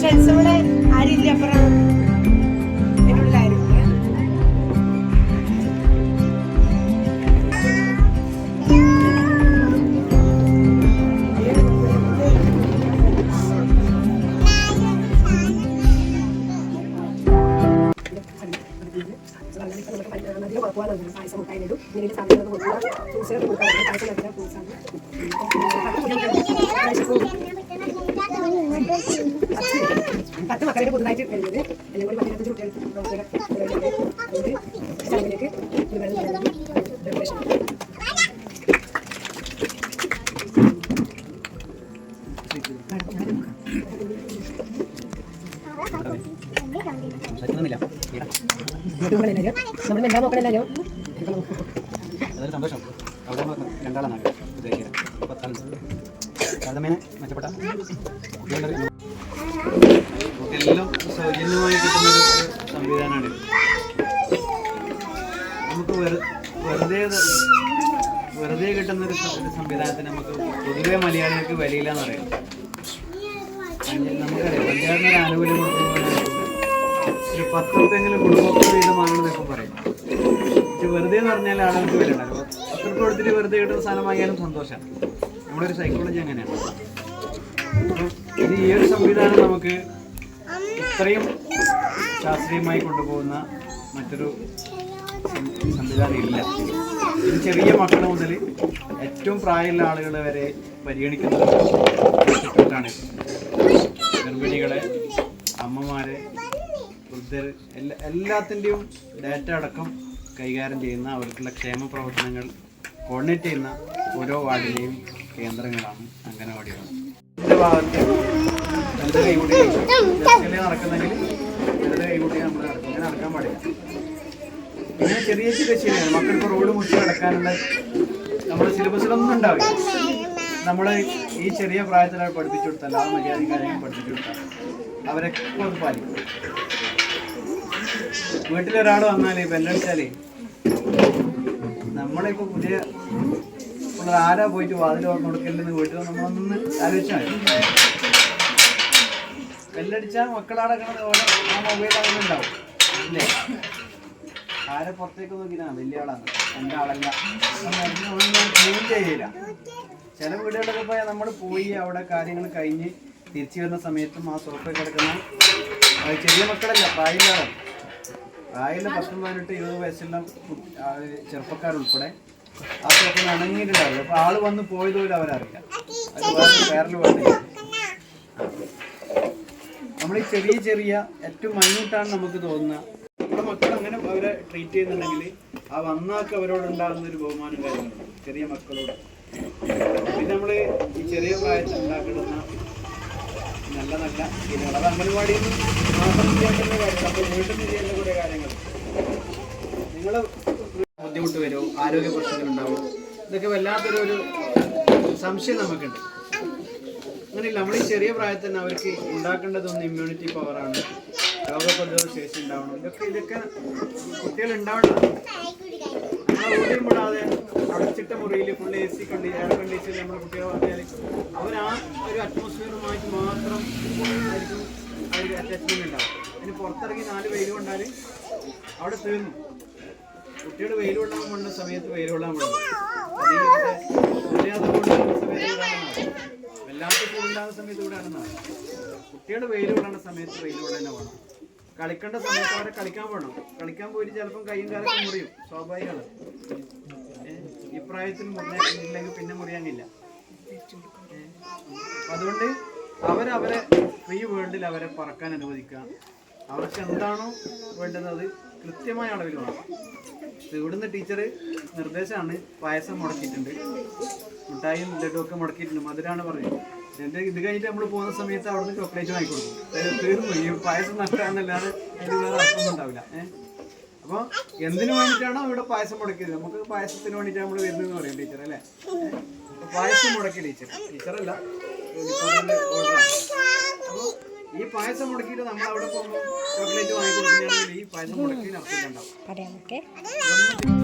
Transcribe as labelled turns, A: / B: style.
A: ഫ്രണ്ട്സോടെ ആരില്ല അപ്പുറം എന്നുള്ളായിരുന്നു. പായസം മുട്ടായിടും ഇങ്ങനെ സാധനങ്ങൾ കൊടുക്കുക ജ്യൂസ് കൊടുക്കുക പായസം നടത്തുക ഫ്രൂട്ട്സാണ്. 10 മക്കളുടെ പുതുതായിട്ട് വരുന്നത് എല്ലാം കൂടി 15 കുട്ടികൾക്ക് സ്ഥലങ്ങളിലേക്ക് നമ്മൾ എന്താ നോക്കണല്ലോ
B: സന്തോഷം. അവിടെ രണ്ടാളാണ് താരതമ്യേന മെച്ചപ്പെട്ട എല്ലാം സൗജന്യമായി കിട്ടുന്നൊരു സംവിധാനമാണ്. നമുക്ക് വെറുതെ കിട്ടുന്നൊരു സംവിധാനത്തിന് നമുക്ക് പൊതുവെ മലയാളികൾക്ക് വിലയില്ല എന്ന് പറയാം. നമുക്കറിയാം പഞ്ചായത്തിനൊരു ആനുകൂല്യം കൊടുക്കുമ്പോൾ ഒരു 10 രൂപയെങ്കിലും കുടുംബത്തിന് വീതമാണെന്നൊക്കെ പറയും. പക്ഷെ വെറുതെ എന്ന് പറഞ്ഞാൽ ആളുകൾക്ക് വില ഉണ്ടാകും. 10 രൂപ കൊടുത്തിട്ട് വെറുതെ കിട്ടുന്ന സാധനം വാങ്ങിയാലും സന്തോഷമാണ്. നമ്മുടെ ഒരു സൈക്കോളജി അങ്ങനെയാണ്. അപ്പം ഇത് ഈ ഒരു സംവിധാനം നമുക്ക് ഇത്രയും ശാസ്ത്രീയമായി കൊണ്ടുപോകുന്ന മറ്റൊരു സംവിധാനം ഇല്ല. ഇത് ചെറിയ മക്കൾ മുതൽ ഏറ്റവും പ്രായമുള്ള ആളുകളെ വരെ പരിഗണിക്കുന്ന ഇൻസ്റ്റിറ്റ്യൂട്ടാണ്. ഗർഭിണികളെ, അമ്മമാരെ, വൃദ്ധർ എല്ലാത്തിൻ്റെയും ഡാറ്റ അടക്കം കൈകാര്യം ചെയ്യുന്ന അവർക്കുള്ള ക്ഷേമ പ്രവർത്തനങ്ങൾ കോർഡിനേറ്റ് ചെയ്യുന്ന ഓരോ വാർഡിലെയും കേന്ദ്രങ്ങളാണ് അംഗനവാടികൾ. ഇതിൻ്റെ ഭാഗത്ത് രണ്ട് കൈകൂട്ടി നടക്കുന്നെങ്കിൽ രണ്ട് കൈകൂട്ടി നമ്മൾ നടക്കും. ഇങ്ങനെ നടക്കാൻ പാടില്ല. പിന്നെ ചെറിയ ചെറിയ ശരിയാണ് മക്കൾക്ക് റോഡ് മുറിച്ച് നടക്കാനുള്ള നമ്മുടെ സിലബസിലൊന്നും ഉണ്ടാവില്ല. നമ്മൾ ഈ ചെറിയ പ്രായത്തിൽ പഠിപ്പിച്ചു കൊടുത്താൽ ആ മര്യാദയും കാര്യങ്ങളും പഠിപ്പിച്ചു കൊടുത്താൽ അവരൊക്കെ അത് പാലിക്കും. വീട്ടിലൊരാൾ വന്നാൽ ബെല്ലടിച്ചാൽ നമ്മളിപ്പോൾ പുതിയ ആരാ പോയിട്ട് വാതിൽ തുറന്നു കൊടുക്കലെന്ന് വീട്ടിൽ നമ്മളൊന്ന് ആലോചിച്ചാൽ മതി. ബെല്ലടിച്ചാൽ മക്കളടക്കണത് ഓരോ ആ മൊബൈൽ അങ്ങനെ ഉണ്ടാവും അല്ലേ? ആരെ പുറത്തേക്ക് നോക്കിനാ വലിയ ആളാണ്, എൻ്റെ ആളല്ല, ക്ലീൻ ചെയ്യില്ല. ചില വീടുകളിലൊക്കെ പോയാൽ നമ്മൾ പോയി അവിടെ കാര്യങ്ങൾ കഴിഞ്ഞ് തിരിച്ചു വരുന്ന സമയത്തും ആ സോഫയിൽ കിടക്കുന്ന ചെറിയ മക്കളല്ല, പ്രായമുള്ളതാണ്. പ്രായമുള്ള 10, 18, 20 വയസ്സുള്ള ചെറുപ്പക്കാരുൾപ്പെടെ ആ സോഫയിൽ അണങ്ങിയിട്ടുണ്ടാവില്ല. അപ്പോൾ ആൾ വന്ന് പോയതുപോലെ അവരറിയില്ല. അത് വേറൊരു വേണ്ട. നമ്മൾ ഈ ചെറിയ ചെറിയ ഏറ്റവും മൈന്യൂട്ടാണ് നമുക്ക് തോന്നുന്ന നമ്മുടെ മക്കൾ അങ്ങനെ അവരെ ട്രീറ്റ് ചെയ്യുന്നുണ്ടെങ്കിൽ ആ വന്നാക്ക് അവരോടുണ്ടാകുന്ന ഒരു ബഹുമാനം കാര്യങ്ങളുണ്ട് ചെറിയ മക്കളോട്. പിന്നെ നമ്മൾ ഈ ചെറിയ പ്രായത്തിൽ ഉണ്ടാക്കുന്ന നല്ല നല്ല ശീലങ്ങൾ അത് അംഗൻവാടിയിൽ മാത്രം ചെയ്യേണ്ട കാര്യം. അപ്പോൾ വീട്ടിൽ നിന്ന് ചെയ്യേണ്ട കുറേ കാര്യങ്ങൾ നിങ്ങൾ ബുദ്ധിമുട്ട് വരുമോ, ആരോഗ്യ പ്രശ്നങ്ങളുണ്ടാവും, ഇതൊക്കെ വല്ലാത്തൊരു സംശയം നമുക്കുണ്ട്. അങ്ങനെയില്ല. നമ്മൾ ഈ ചെറിയ പ്രായത്തിൽ തന്നെ അവർക്ക് ഉണ്ടാക്കേണ്ടതൊന്ന് ഇമ്മ്യൂണിറ്റി പവറാണ്, രോഗപ്രതിരോധ ശേഷി ഉണ്ടാവണം. ഇതൊക്കെ കുട്ടികൾ ഉണ്ടാവണം. നമ്മളെ ഓടിയും കൂടാതെ അടച്ചിട്ട മുറിയിൽ ഫുൾ AC എയർ കണ്ടീഷൻ നമ്മുടെ കുട്ടികളെ പറഞ്ഞാൽ അവർ ആ ഒരു അറ്റ്മോസ്ഫിയറുമായിട്ട് മാത്രം ആയിരിക്കും അവർ അറ്റാച്ച്മെന്റ് ഉണ്ടാവും. അതിന് പുറത്തിറങ്ങി 4 വെയിൽ കൊണ്ടാൽ അവിടെ തീർന്നു. കുട്ടികൾ വെയിൽ കൊള്ളാൻ കൊണ്ട സമയത്ത് വെയിൽ കൊള്ളാൻ പോകുന്നു. അറിയാതെ കൊണ്ടുവരുന്ന സമയത്ത് ഇവിടെയാണെന്നാണ്, വല്ലാത്ത ചൂടുണ്ടാകുന്ന സമയത്ത് ഇവിടെയാണെന്നാണ്. കുട്ടികൾ വെയിൽ കൊള്ളുന്ന സമയത്ത് വെയിൽ കൊള്ളാൻ തന്നെ വേണം. കളിക്കേണ്ട സമയത്ത് അവരെ കളിക്കാൻ പോകണം. കളിക്കാൻ പോയിട്ട് ചിലപ്പം കയ്യും കാലൊക്കെ മുറിയും, സ്വാഭാവികമാണ്. ഈ പ്രായത്തിൽ മുറിയില്ലെങ്കിൽ പിന്നെ മുറിയാനില്ല. അതുകൊണ്ട് അവരെ ഫ്രീ വേൾഡിൽ അവരെ പറക്കാൻ അനുവദിക്കുക. അവർക്ക് എന്താണോ വേണ്ടത് അത് കൃത്യമായ അളവിൽ വേണം. ഇവിടുന്ന് ടീച്ചർ നിർദ്ദേശമാണ്, പായസം മുടക്കിയിട്ടുണ്ട്, മിഠായും ലഡുവൊക്കെ മുടക്കിയിട്ടുണ്ട്, മധുരമാണ് പറഞ്ഞത്. എൻ്റെ ഇത് കഴിഞ്ഞിട്ട് നമ്മൾ പോകുന്ന സമയത്ത് അവിടുന്ന് ചോക്ലേറ്റ് വാങ്ങിക്കൊടുക്കും. തീർന്നു. ഈ പായസം നഷ്ടമാണെന്നല്ലാതെ അതിന് വേറെ അർത്ഥമൊന്നും ഉണ്ടാവില്ല. അപ്പോൾ എന്തിനു വേണ്ടിയിട്ടാണോ ഇവിടെ പായസം മുടക്കിയത്, നമുക്ക് പായസത്തിന് വേണ്ടിയിട്ട് നമ്മൾ വരുന്നതെന്ന് പറയും ടീച്ചർ അല്ലേ. പായസം മുടക്കിയ ടീച്ചറല്ല, ഓർഡറാണ്. അപ്പോൾ ഈ പായസം മുടക്കിയിട്ട് നമ്മൾ അവിടെ പോകുമ്പോൾ ചോക്ലേറ്റ് വാങ്ങിക്കൊടുക്കുകയാണെങ്കിൽ ഈ പായസം മുടക്കിയതിന് അർത്ഥം ഉണ്ടാവും.